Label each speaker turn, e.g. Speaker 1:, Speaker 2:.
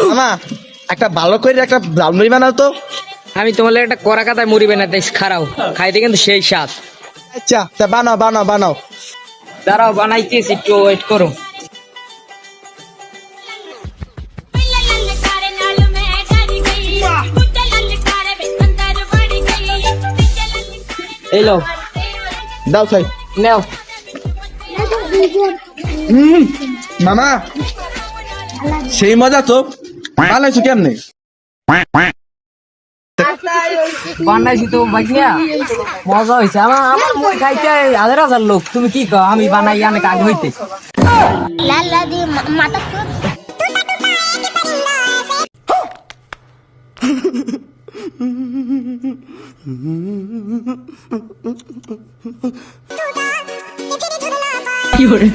Speaker 1: মামা একটা ভালো করে একটা লাল মুড়ি বানাও তো।
Speaker 2: আমি তোমার লাগি একটা কড়া কাতায় মুড়ি বানাই খারাও, খাইতে কিন্তু সেই স্বাদ।
Speaker 1: আচ্ছা তা বানাও বানাও বানাও।
Speaker 2: দাঁড়াও বানাইতেছি, একটু ওয়েট করো। এই লো,
Speaker 1: দাও ছাই।
Speaker 2: নাও।
Speaker 1: মামা সেই মজা তো, বানাইছো কেমনে?
Speaker 2: বানাইছি তো ভাইয়া, মজা হয়েছে। আমার আমার মুড়ি খাইতে হাজার হাজার লোক। তুমি কি কও? আমি বানাই অনেক আগে হইতে।
Speaker 3: লালা দি মাথা
Speaker 2: কি করে